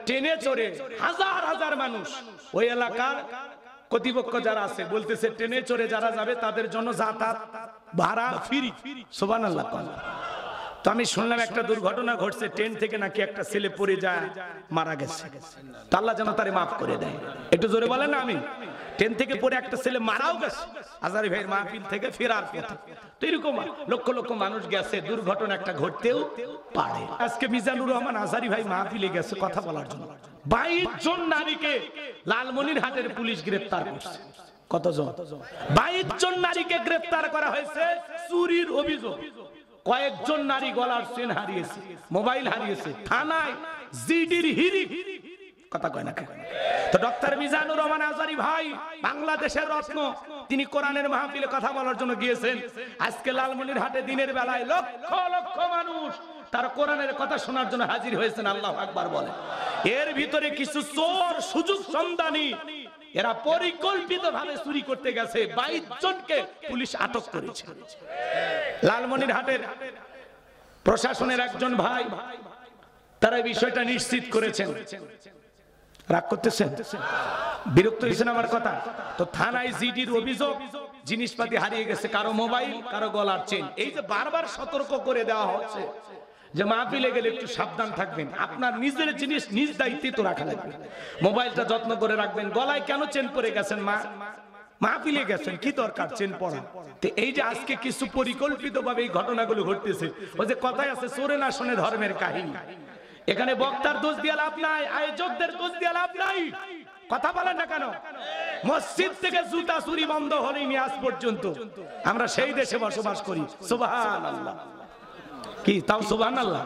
ট্রেনে চড়ে হাজার হাজার মানুষ ওই এলাকার কর্তৃপক্ষ যারা আছে বলতেছে ট্রেনে চড়ে যারা যাবে তাদের জন্য যাতায়াত ভাড়া ফ্রি। সুবহানাল্লাহ। তো আমি শুনলাম একটা দুর্ঘটনা ঘটছে, ট্রেন থেকে নাকি একটা ছেলে পড়ে যায় মারা গেছে। আল্লাহ যেন তারে মাফ করে দেয়। একটু জোরে বলেন না আমি। ট্রেন থেকে পড়ে একটা ছেলে মারাও গেছে আজারি ভাইয়ের মাহফিল থেকে ফেরার পথে। তো এরকম লক্ষ লক্ষ মানুষ গেছে, দুর্ঘটনা একটা ঘটতেও পারে। আজকে মিজানুর রহমান আজারি ভাই মাহফিলে গেছে কথা বলার জন্য। 22 জন নারীকে লালমনিরহাটের পুলিশ গ্রেফতার করছে। কতজন? 22 জন নারীকে গ্রেফতার করা হয়েছে চুরির অভিযোগ। কয়েকজন নারী গলার চেন হারিয়েছে, মোবাইল হারিয়েছে, থানায় জিডির হিরিক। কথা কয় না। তো ডক্টর মিজানুর রহমান আজারি ভাই বাংলাদেশের রত্ন, তিনি কোরআনের মাহফিলে কথা বলার জন্য গিয়েছেন। আজকে লালমনিরহাটে দিনের বেলায় লক্ষ লক্ষ মানুষ তার কোরআনের কথা শোনার জন্য হাজির হয়েছেন। আল্লাহু আকবার বলে। এর ভিতরে কিছু চোর সুযোগ সন্ধানী, এরা পরিকল্পিতভাবে চুরি করতে গেছে। 22 জনকে পুলিশ আটক করেছে। লালমনিরহাটের প্রশাসনের একজন ভাই তারা বিষয়টা নিশ্চিত করেছেন। রাগ করতেছেন? বিরক্ত হয়েছেন আমার কথা? তো থানায় জিডির অভিযোগ, জিনিসপাতি হারিয়ে গেছে, কারো মোবাইল, কারো গলার চেন। এই যে বারবার সতর্ক করে দেওয়া হচ্ছে যে মাহফিলে গেলে একটু সাবধান থাকবেন, আপনার নিজের জিনিস নিজ দায়িত্বে তো রাখা লাগবে। মোবাইলটা যত্ন করে রাখবেন। গলায় কেন চেন পরে গেছেন? মাহফিলে গেছেন, কি দরকার চেন পরা? তো এই যে আজকে কিছু পরিকল্পিতভাবে এই ঘটনাগুলো ঘটতেছে। ওই যে কথায় আছে, চোরে না শোনে ধর্মের কাহিনী। এখানে বক্তার দোষ দিয়ে লাভ নাই, আয়োজকদের দোষ দিয়ে লাভ নাই। কথা বলেন না কেন? মসজিদ থেকে জুতা চুরি বন্ধ হয়নি আজ পর্যন্ত। আমরা সেই দেশে বসবাস করি। সুবহানাল্লাহ। কি তাও সুবহানাল্লাহ?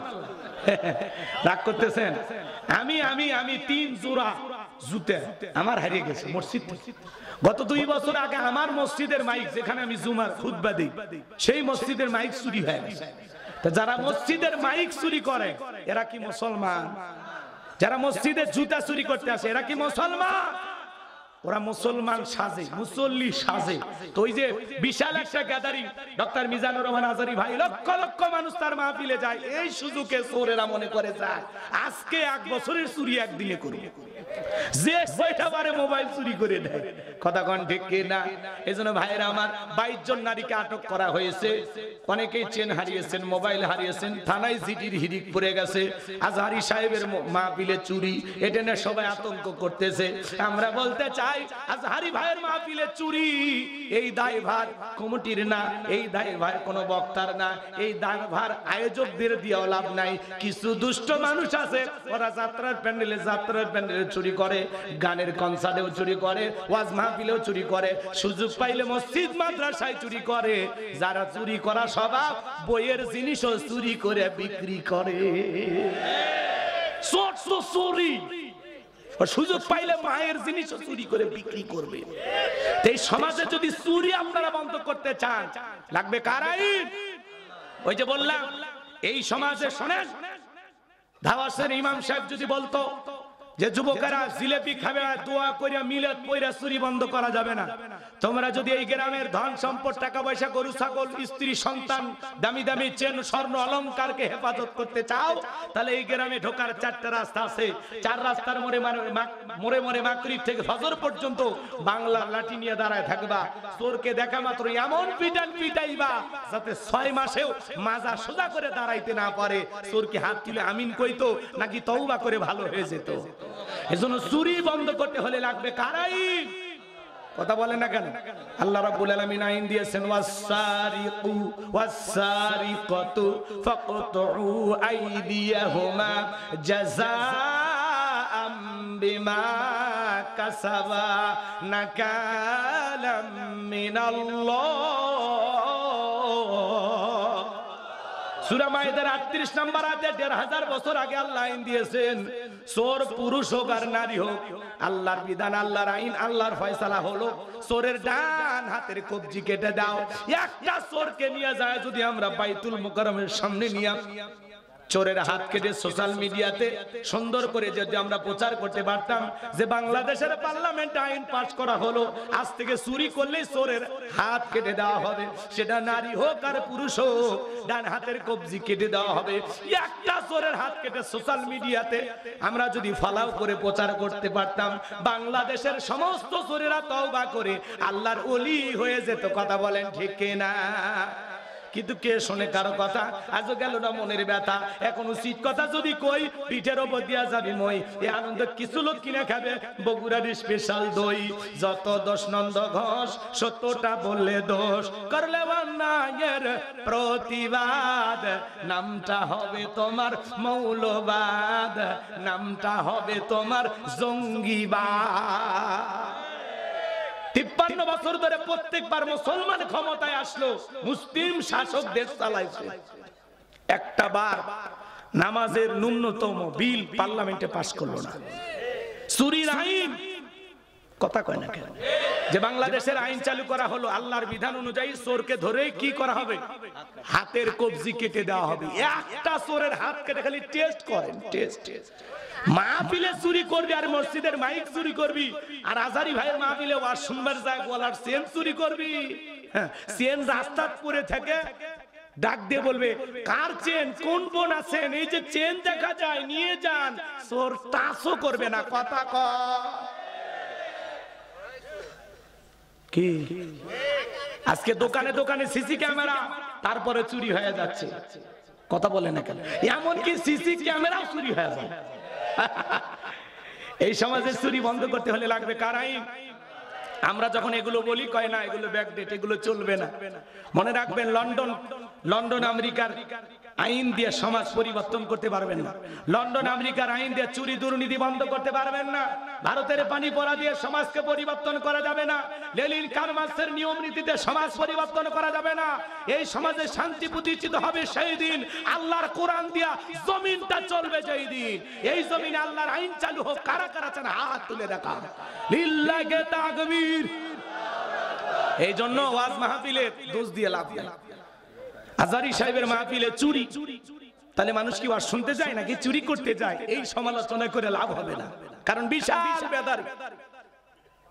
রাগ করতেছেন? আমি আমি আমি 3 জোড়া জুতা আমার হারিয়ে গেছে মসজিদ থেকে। গত 2 বছর আগে আমার মসজিদের মাইক, যেখানে আমি জুমার খুতবা দেই, সেই মসজিদের মাইক চুরি হয়ে গেছে। তো যারা মসজিদের মাইক চুরি করে এরা কি মুসলমান? যারা মসজিদের জুতা চুরি করতে আসে এরা কি মুসলমান? ওরা মুসলমান সাজে, মুসল্লি সাজে। তো ওই যে বিশাল একটা গ্যাদারিং, ডক্টর মিজানুর রহমান আজারি ভাই, লক্ষ লক্ষ মানুষ তার মাহফিলে যায়। এই সুযোগে চোরেরা মনে করে যায় আজকে 1 বছরের চুরি একদিনে করবে, যে কয়টা বারে মোবাইল চুরি করে দেয়। কথা কোন ঠিক কি না? এজন্য ভাইরা আমার, 22 জন নারীকে আটক করা হয়েছে। অনেকেই চেন হারিয়েছেন, মোবাইল হারিয়েছেন, থানায় জিডির হিরিক পড়ে গেছে। আজহারি সাহেবের মাহফিলে চুরি, এটা নিয়ে সবাই আতঙ্ক করতেছে। আমরা বলতে চাই, আজহারি ভাইয়ের মাহফিলে চুরি, এই দায়ভার কমিটির না, এই দায়ভার কোনো বক্তার না, এই দায়ভার আয়োজকদের দিয়েও লাভ নাই। কিছু দুষ্ট মানুষ আছে, ওরা যাত্রার প্যান্ডেলে চুরি করে, গানের কনসার্টেও চুরি করে, ওয়াজ মাহফিলেও চুরি করে, সুযোগ পাইলে মসজিদ মাদ্রাসায় চুরি করে। যারা চুরি করা স্বভাব, বইয়ের জিনিসও চুরি করে বিক্রি করে। চুরি, সুযোগ পাইলে মায়ের জিনিসও চুরি করে বিক্রি করবে। এই সমাজে যদি চুরি আপনারা বন্ধ করতে চান, লাগবে কার আইন? ওই যে বললাম, এই সমাজে শোনেন, ধাওয়াসের ইমাম সাহেব যদি বলতো যে যুবকেরা জিলেপি খাবে, দোয়া করিয়া মিলাদ পয়রা চুরি বন্ধ করা যাবে না। তোমরা যদি এই গ্রামের ধন সম্পদ, টাকা পয়সা, গরু ছাগল, স্ত্রী সন্তান, দামি দামি চেন, স্বর্ণ অলংকারকে হেফাজত করতে চাও, তাহলে এই গ্রামে ঢোকার 4টা রাস্তা আছে। 4 রাস্তার মোড়ে মোড়ে মাগরিব থেকে ফজর পর্যন্ত বাংলার লাঠি নিয়ে দাঁড়ায় থাকবা। চোরকে দেখা মাত্র এমন পিটাইবা যাতে 6 মাসেও মাজা সোজা করে দাঁড়াইতে না পারে। চোরকে হাত তুলে আমিন কইতো নাকি তওবা করে ভালো হয়ে যেত। এজন্য চুরি বন্ধ করতে হলে লাগবে কার আইন? কথা বলেন না কেন? আল্লাহ রাব্বুল আলামিন আইন দিয়েছেন, ওয়াস-সারিকু ওয়াস-সারিকাতু ফাকতুউ আইদিয়াহুমা জাযাআম বিমা কাসাবা নাকালাম মিনাল্লাহ। সূরা মাইদার 38 নম্বর আয়াতে 1500 বছর আগে আল্লাহ আইন দিয়েছেন, চোর পুরুষ হোক আর নারী হোক, আল্লাহর বিধান, আল্লাহর আইন, আল্লাহর ফয়সালা হলো চোরের ডান হাতের কবজি কেটে দাও। একটা চোরকে নিয়ে যায় যদি আমরা বাইতুল মুকাররমের সামনে নিয়ে চোরের হাত কেটে সোশ্যাল মিডিয়াতে সুন্দর করে যদি আমরা প্রচার করতে পারতাম যে বাংলাদেশের পার্লামেন্টে আইন পাস করা হলো, আজ থেকে চুরি করলেই চোরের হাত কেটে দেওয়া হবে, সেটা নারী হোক আর পুরুষ হোক, ডান হাতের কবজি কেটে দেওয়া হবে। একটা চোরের হাত কেটে সোশ্যাল মিডিয়াতে আমরা যদি ফলাও করে প্রচার করতে পারতাম, বাংলাদেশের সমস্ত চোরেরা তওবা করে আল্লাহর ওলি হয়ে যেত। কথা বলেন ঠিক কিনা? কিন্তু কে শোনে কারো কথা? আজও গেল না মনের ব্যথা। এখন উচিত কথা যদি কই, পিঠের ওপর দিয়া যাবি মই। এই আনন্দ কিছু লোক কিনে খাবে বগুড়ার স্পেশাল দই। যত দোষ নন্দ ঘোষ, সত্যটা বললে দোষ, করলে অন্যায়ের প্রতিবাদ, নামটা হবে তোমার মৌলবাদ, নামটা হবে তোমার জঙ্গিবাদ। 53 বছর ধরে প্রত্যেকবার মুসলমান ক্ষমতায় আসলো, মুসলিম শাসক দেশ চালাইছে, একটা বার নামাজের ন্যূনতম বিল পার্লামেন্টে পাস করলো না। চুরির আইন কথা কয় না কেন? যে বাংলাদেশের আইন চালু করা হলো, আল্লাহর বিধান অনুযায়ী চোরকে ধরে কি করা হবে? হাতের কবজি কেটে দেওয়া হবে। একটা চোরের হাত কেটে খালি টেস্ট করেন, টেস্ট। মাহফিলে চুরি করবি আর মসজিদের মাইক চুরি করবি, আর আজারি ভাইয়ের মাহফিলে ওয়াজ শুনবার যায় গলার চেন চুরি করবি। হ্যাঁ, চেন রাস্তায় পড়ে থাকে, ডাক দিয়ে বলবে কার চেন, কোন বোন আছেন, এই যে চেন দেখা যায় নিয়ে যান। চোর টাচও করবে না। কথা কি? আজকে দোকানে দোকানে সিসি ক্যামেরা, তারপরে চুরি হয়ে যাচ্ছে। কথা বলে না কেন? এমনকি সিসি ক্যামেরাও চুরি হয়ে যায়। এই সমাজের চুরি বন্ধ করতে হলে লাগবে কার আইন? আমরা যখন এগুলো বলি কয় না এগুলো ব্যাকডেট, এগুলো চলবে না। মনে রাখবেন, লন্ডন আমেরিকার আইন দিয়ে সমাজ পরিবর্তন করতে পারবেন না। লন্ডন আমেরিকার আইন দিয়ে চুরি দুর্নীতি বন্ধ করতে পারবেন না। ভারতের পানি পড়া দিয়ে সমাজকে পরিবর্তন করা যাবে না। লেনিন কার্মার্ক্সের নিয়ম নীতিতে সমাজ পরিবর্তন করা যাবে না। এই সমাজে শান্তি প্রতিষ্ঠিত হবে সেই দিন আল্লাহর কোরআন দিয়া জমিনটা চলবে যেই দিন। এই জমিনে আল্লাহর আইন চালু হোক। কারা কারা চান হাত তুলে দেখা? লিল্লাহি তাকবীর। এই জন্য ওয়াজ মাহফিলে দোষ দিয়ে লাভ নেই। আজারি সাহেবের মাহফিলে চুরি, তাহলে মানুষ কি ওয়াজ শুনতে যায় নাকি চুরি করতে যায়? এই সমালোচনা করে লাভ হবে না, কারণ বিশাল বেদার,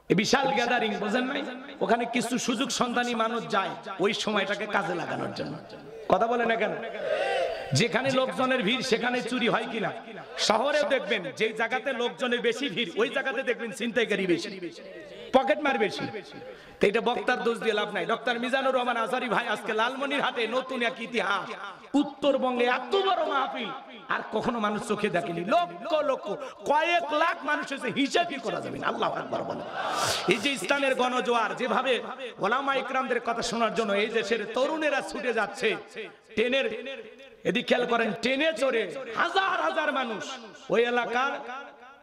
বিশাল গ্যাদারিং, বোঝেন নাই? ওখানে কিছু সুযোগ সন্ধানী মানুষ যায় ওই সময়টাকে কাজে লাগানোর জন্য। কথা বলে না কেন? যেখানে লোকজনের ভিড় সেখানে চুরি হয় কিনা? শহরেও দেখবেন যে জায়গাতে লোকজনের বেশি ভিড় ওই জায়গাতে দেখবেন ছিনতাইকারী বেশি, পকেটমার বেশি। তো এটা বক্তার দোষ দিয়ে লাভ নাই। ডক্টর মিজানুর রহমান আজারি ভাই আজকে লালমনিরহাটে নতুন এক ইতিহাস। উত্তরবঙ্গে এত বড় মাহফিল আর কখনো মানুষ চোখে দেখেনি। লক্ষ লক্ষ, কয়েক লাখ মানুষ এসে হিসাবই করা যাবে না। আল্লাহু আকবার বলে। এই যে ইসলামের গণজোয়ার, যেভাবে ওলামা ইকরামদের কথা শোনার জন্য এই দেশের তরুণেরা ছুটে যাচ্ছে, ট্রেনের এদিক খেয়াল করেন, ট্রেনে চড়ে হাজার হাজার মানুষ। ওই এলাকার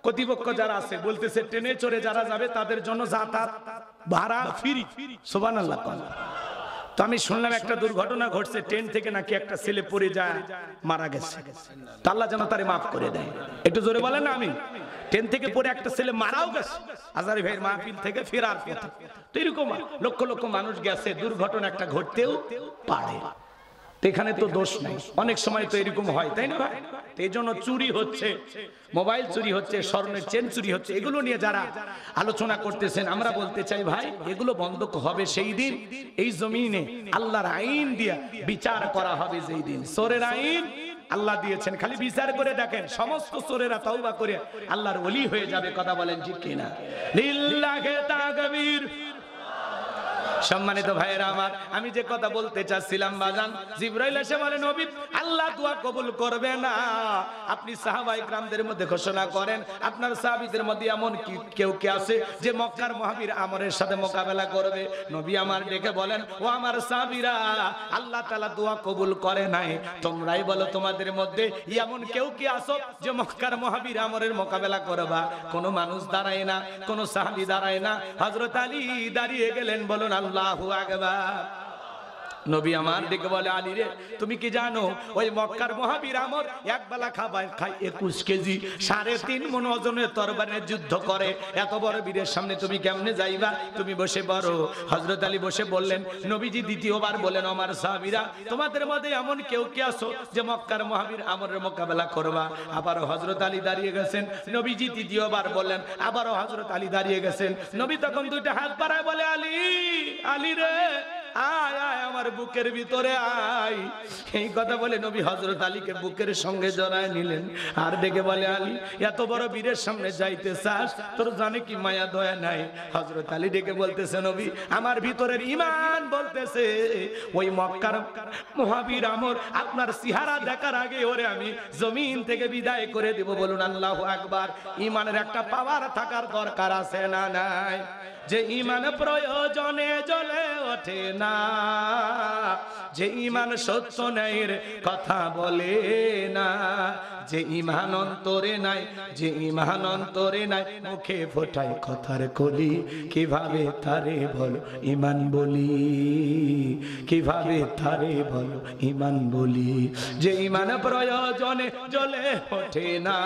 কর্তৃপক্ষ যারা আছে বলতেছে ট্রেনে চড়ে যারা যাবে তাদের জন্য যাতায়াত ভাড়া ফ্রি। সুবহানাল্লাহ। তো আমি শুনলাম একটা দুর্ঘটনা ঘটছে, ট্রেন থেকে নাকি একটা ছেলে পড়ে যায় মারা গেছে। আল্লাহ যেন তারে মাফ করে দেয়। একটু জোরে বলেন না আমিন। ট্রেন থেকে পড়ে একটা ছেলে মারাও গেছে আজারি ভাইয়ের মাহফিল থেকে ফেরার পথে। তো এরকম লক্ষ লক্ষ মানুষ গেছে, দুর্ঘটনা একটা ঘটতেও পারে। এখানে তো দোষ নাই, অনেক সময় তো এরকম হয়, তাই না ভাই? এই জন্য চুরি হচ্ছে, মোবাইল চুরি হচ্ছে, স্বর্ণের চেন চুরি হচ্ছে, এগুলো নিয়ে যারা আলোচনা করতেছেন আমরা বলতে চাই ভাই এগুলো বন্ধ হবে সেই দিন এই জমিনে আল্লাহর আইন দিয়ে বিচার করা হবে যেই দিন। চোরের আইন আল্লাহ দিয়েছেন, খালি বিচার করে দেখেন সমস্ত চোরেরা তওবা করে আল্লাহর ওলি হয়ে যাবে। কথা বলেন ঠিক কিনা? লিল্লাহি তাকবীর। সম্মানিত ভাইয়েরা আমার, আমি যে কথা বলতে চাচ্ছিলাম বাজান, জিবরাইল এসে বলে নবী আল্লাহ দোয়া কবুল করবে না। আপনি সাহাবায়ে কিরামদের মধ্যে ঘোষণা করেন আপনার সাহাবীদের মধ্যে এমন কেউ কে আছে যে মক্কার মহাবীর আমরের সাথে মোকাবেলা করবে? নবী আমার ডেকে বলেন ও আমার সাহাবীরা, আল্লাহ তাআলা দোয়া কবুল করে নাই, তোমরাই বলো তোমাদের মধ্যে এমন কেউ কি আছো যে মক্কার মহাবীর আমরের মোকাবেলা করবা? কোন মানুষ দাঁড়ায় না, কোন সাহাবী দাঁড়ায় না। হযরত আলী দাঁড়িয়ে গেলেন, বলুন আল্লাহু আকবার। নবী আমার ডেকে বলে আলী রে তুমি কি জানো ওই মক্কার মহাবীর আমর এক বেলা খাবার খায় 21 কেজি 3.5 মণ ওজনের তরবারি যুদ্ধ করে এত বড় বীরের সামনে তুমি কেমনে যাইবা তুমি বসে পড়ো হযরত আলী বসে বললেন নবীজি দ্বিতীয়বার বলেন আমার সাহাবীরা তোমাদের মধ্যে এমন কেউ কি আছো যে মক্কার মহাবীর আমরের মোকাবেলা করবা আবার হযরত আলী দাঁড়িয়ে গেছেন নবীজি তৃতীয়বার বললেন আবারও হযরত আলী দাঁড়িয়ে গেছেন নবী তখন দুইটা হাত বাড়ায় বলে আলী আলী রে আয় আয় আমার বুকের ভিতরে আয় এই কথা বলে নবী হযরত আলীকে বুকের সঙ্গে জড়ায় নিলেন আর ডেকে বলে আলী এত বড় বীরের সামনে যাইতে চাস তোর জানে কি মায়া দয়া নাই হযরত আলী ডেকে বলতেছে নবী আমার ভিতরের ঈমান বলতেছে ওই মক্কার মহাবীর আমর আপনার চেহারা দেখার আগে ওরে আমি জমিন থেকে বিদায় করে দেব বলুন আল্লাহু আকবার ঈমানের একটা পাওয়ার থাকার দরকার আছে না নাই যে ঈমান প্রয়োজনে জ্বলে ওঠে না যে ঈমান সত্য ন্যায়ের কথা বলে না যে ঈমান অন্তরে নাই যে ঈমান অন্তরে নাই মুখে ফোটায় কথার কলি কিভাবে তারে বলো ঈমান বলি কিভাবে তারে বলো ঈমান বলি যে ঈমান প্রয়োজনে জ্বলে ওঠে না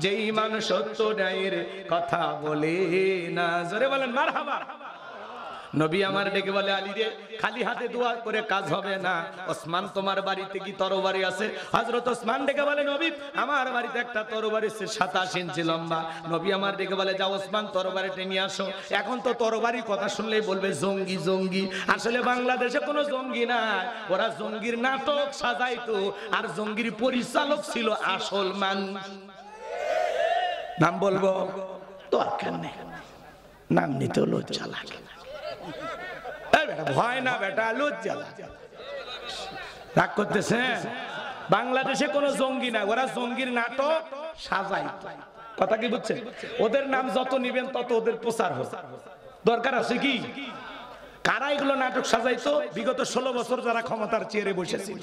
যে ঈমান সত্য ন্যায়ের কথা বলে না জোরে বলেন মারহাবা নবী আমার ডেকে বলে আলী রে খালি হাতে দোয়া করে কাজ হবে না ওসমান তোমার বাড়িতে কি তরবারি আছে হযরত ওসমান ডেকে বলে নবী আমার বাড়িতে একটা তরবারি আছে 27 ইঞ্চি লম্বা নবী আমার ডেকে বলে যাও ওসমান তরবারিটা নিয়ে আসো এখন তো তরবারি কথা শুনলেই বলবে জঙ্গি জঙ্গি আসলে বাংলাদেশে কোনো জঙ্গি না ওরা জঙ্গির নাটক সাজাইতো আর জঙ্গির পরিচালক ছিল আসল মানুষ নাম বলবো দরকার নেই নাম নিতে লজ্জা লাগে ভয় না বেটা লজ্জা রাগ করতেছে বাংলাদেশে কোনো জঙ্গি না ওরা জঙ্গির নাটক সাজাই কথা কি বুঝছেন ওদের নাম যত নিবেন তত ওদের প্রচার হবে দরকার আছে কি কারা এগুলো নাটক সাজাইতো বিগত 16 বছর যারা ক্ষমতার চেয়ারে বসেছিল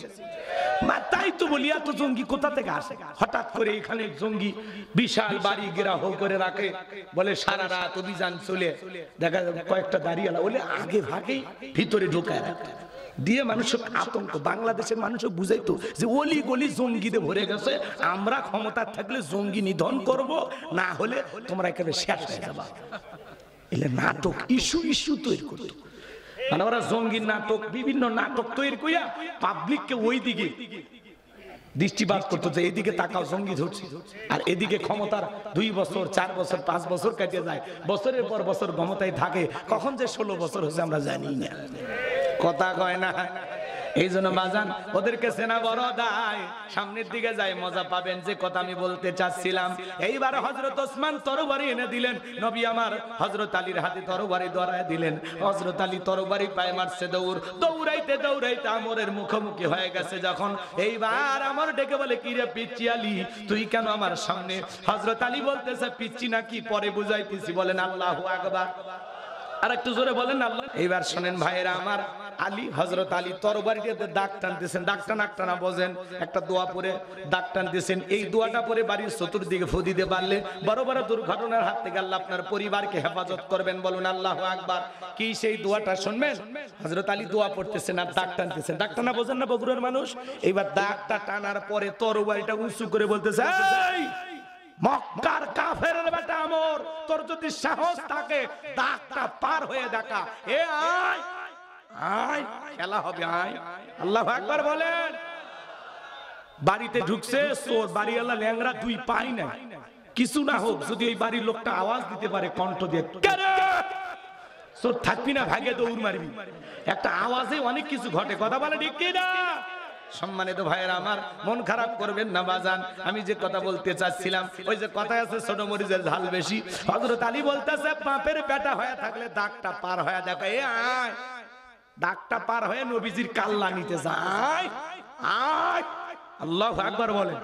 তাই তো বলি এত জঙ্গি কোথা থেকে আসে হঠাৎ করে এখানে জঙ্গি বিশাল বাড়ি ঘেরাও করে রাখে বলে সারা রাত অভিযান চলে দেখা কয়েকটা দাঁড়িয়েলা বলে আগে ভাগে ভিতরে ঢোকায় দিয়ে মানুষের আতঙ্ক বাংলাদেশের মানুষও বুঝাইতো যে অলি গলি জঙ্গিতে ভরে গেছে আমরা ক্ষমতা থাকলে জঙ্গি নিধন করব না হলে তোমরা একেবারে শেষ হয়ে যাবা এলে নাটক ইস্যু ইস্যু তৈরি করতো মানে ওরা জঙ্গির নাটক বিভিন্ন নাটক তৈরি করিয়া পাবলিককে ওই দিকে দৃষ্টিপাত করতো যে এইদিকে তাকাও জঙ্গি ধরছি আর এদিকে ক্ষমতার 2 বছর 4 বছর 5 বছর কেটে যায় বছরের পর বছর ক্ষমতায় থাকে কখন যে 16 বছর হয়েছে আমরা জানি না কথা কয় না এই জন্য বাজান ওদেরকে সেনা বড় দায় সামনের দিকে যায় মজা পাবেন যে কথা আমি বলতে চাচ্ছিলাম এইবার হযরত ওসমান তরবারি এনে দিলেন নবী আমার হযরত আলীর হাতে তরবারি ধরায় দিলেন হযরত আলী তরবারি পায়ে মারছে দৌড়াইতে দৌড়াইতে আমরের মুখোমুখি হয়ে গেছে যখন এইবার আমর ডেকে বলে কি রে পিচ্চি আলী তুই কেন আমার সামনে হযরত আলী বলতেছে পিচ্চি নাকি পরে বুঝাইতেছি বলেন আল্লাহু আকবার আর একটু জোরে বলেন আল্লাহ এইবার শুনেন ভাইরা আমার আলী হযরত আলী তরবারিতে দাগ টানতেছেন দাগ টানা বোঝেন একটা দোয়া পড়ে দাগ টানতেছেন এই দোয়াটা পড়ে বাড়ির চতুর্দিকে ফু দিতে পারলে বড় বড় দুর্ঘটনার হাত থেকে আল্লাহ আপনার পরিবারকে হেফাজত করবেন বলুন আল্লাহু আকবার কি সেই দোয়াটা শুনবেন হযরত আলী দোয়া পড়তেছেন আর দাগ টানতেছেন দাগ টানা বোঝেন না বগুড়ার মানুষ এইবার দাগটা টানার পরে তরবারিটা উঁচু করে বলতেছে এই মক্কার কাফেরের বেটা আমর তোর যদি সাহস থাকে দাগটা পার হয়ে দেখা এ আয় আয় খেলা হবে আয় আল্লাহু আকবার বলেন বাড়িতে ঢুকছে চোর বাড়িওয়ালা ল্যাংড়া 2 পাই না কিছু না হোক যদি ওই বাড়ির লোকটা আওয়াজ দিতে পারে কণ্ঠ দিয়ে চোর থাকবি না ভাগে দৌড় মারবি একটা আওয়াজে অনেক কিছু ঘটে কথা বলে ঠিক কি না সম্মানিত ভাইয়েরা আমার মন খারাপ করবেন না বাজান আমি যে কথা বলতে চাচ্ছিলাম ওই যে কথা আছে ছোট মরিচের ঝাল বেশি হযরত আলী বলতেছে বাপের বেটা হয়ে থাকলে দাগটা পার হয়ে দেখো এ আয় দাগটা পার হয়ে নবীজির কাল্লা নিতে যায় আয় আল্লাহু আকবার বলেন।